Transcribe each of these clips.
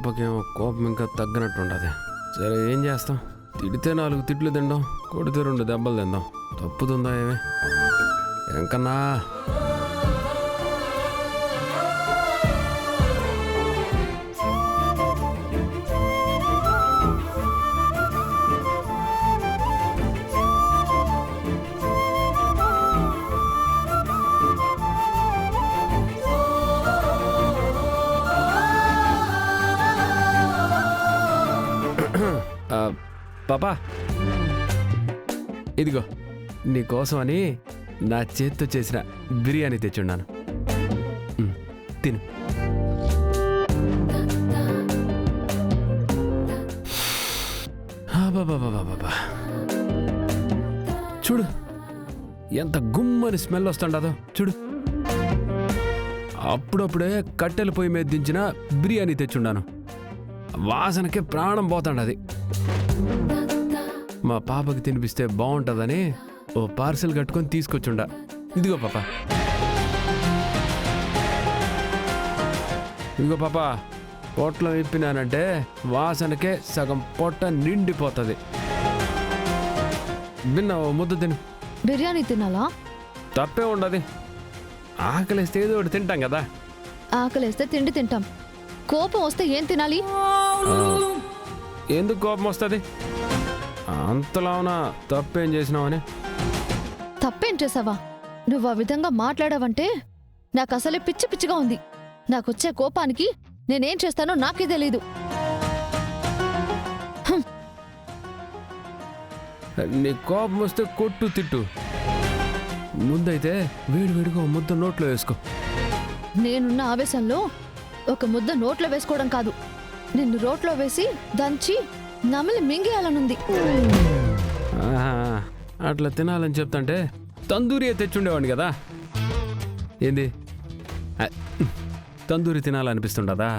పాపకేమో కోపం ఇంకా తగ్గినట్టు ఉండదు. సరే ఏం చేస్తాం, తిడితే 4 తిట్లు తిందాం, కొడితే 2 దెబ్బలు తిందాం. తప్పుతుందా ఏమి? ఎంకన్నా పాపా, ఇదిగో నీకోసమని నా చేత్తో చేసిన బిర్యానీ తెచ్చున్నాను, తిను. బాబా చూడు ఎంత గుమ్మని స్మెల్ వస్తుండదో చూడు. అప్పుడప్పుడే కట్టెల పొయ్యి మీద దించిన బిర్యానీ తెచ్చున్నాను. వాసనకే ప్రాణం పోతాండది. మా పాపకి తినిపిస్తే బాగుంటుందని ఓ పార్సెల్ కట్టుకొని తీసుకొచ్చుండా. ఇదిగో పాప, ఇదిగో పాప, పొట్లో విప్పినానంటే వాసనకే సగం పొట్ట నిండిపోతుంది. విన్నావు, ముద్ద తిను. బిర్యానీ తినాలా? తప్పే ఉండదు. ఆకలిస్తే ఏదో ఒకటి తింటాం కదా. ఆకలిస్తే తిండి తింటాం, కోపం వస్తే ఏం తినాలి? ఎందుకు కోపం వస్తుంది? అంతలావునా తప్పేం చేసినావని? తప్పేం చేసావా? నువ్వు ఆ విధంగా మాట్లాడావంటే నాకు అసలే పిచ్చి పిచ్చిగా ఉంది. నాకొచ్చే కోపానికి నేనేం చేస్తానో నాకే తెలీదు. నీ కోపం వస్తే కొట్టు తిట్టు, ముందైతే వేడివేడిగా ముద్ద నోట్లో వేసుకో. నేనున్న ఆవేశంలో ఒక ముద్ద నోట్లో వేసుకోవడం కాదు, నిన్ను రోట్లో వేసి దంచి నమిలి మింగేయాలనుంది. అట్లా తినాలని చెప్తాంటే తందూరి తెచ్చుండేవాడిని కదా. ఏంది తందూరి తినాలనిపిస్తుండదా?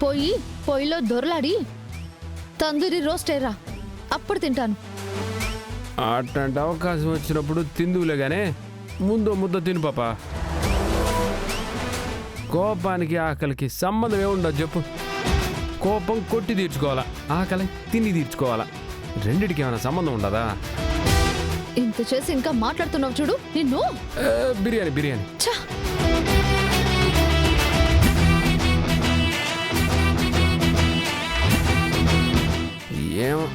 పొయ్యిలో దొరలాడి తందూరి రోస్ట్ అయ్యరా, అప్పుడు తింటాను. అట్లాంటి అవకాశం వచ్చినప్పుడు తిందువులేగానే ముందు ముద్ద తిను పాప. కోపానికి ఆకలికి సంబంధం ఏముండదు చెప్పు. కోపం కొట్టి తీర్చుకోవాలా, ఆకలి తిని తీర్చుకోవాలా, రెండిటికి ఏమైనా సంబంధం ఉండదా? ఇంత చేసి ఇంకా మాట్లాడుతున్నావు చూడు నిన్ను. బిర్యానీ బిర్యానీ ఏమో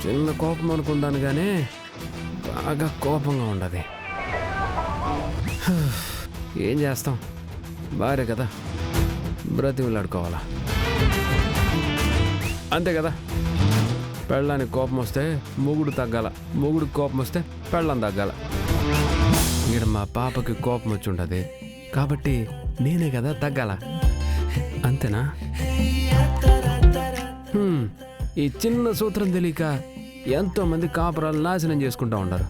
చిన్న కోపం అనుకుందాను కానీ బాగా కోపంగా ఉండదు. ఏం చేస్తాం, భార్య కదా, బ్రతిమలాడుకోవాలా, అంతే కదా. పెళ్ళానికి కోపం వస్తే మొగుడు తగ్గాల, మొగుడికి కోపం వస్తే పెళ్ళం తగ్గాల. ఇక్కడ మా పాపకి కోపం వచ్చి ఉండదు కాబట్టి నేనే కదా తగ్గాల, అంతేనా? ఈ చిన్న సూత్రం తెలియక ఎంతోమంది కాపురాలు నాశనం చేసుకుంటూ ఉంటారు.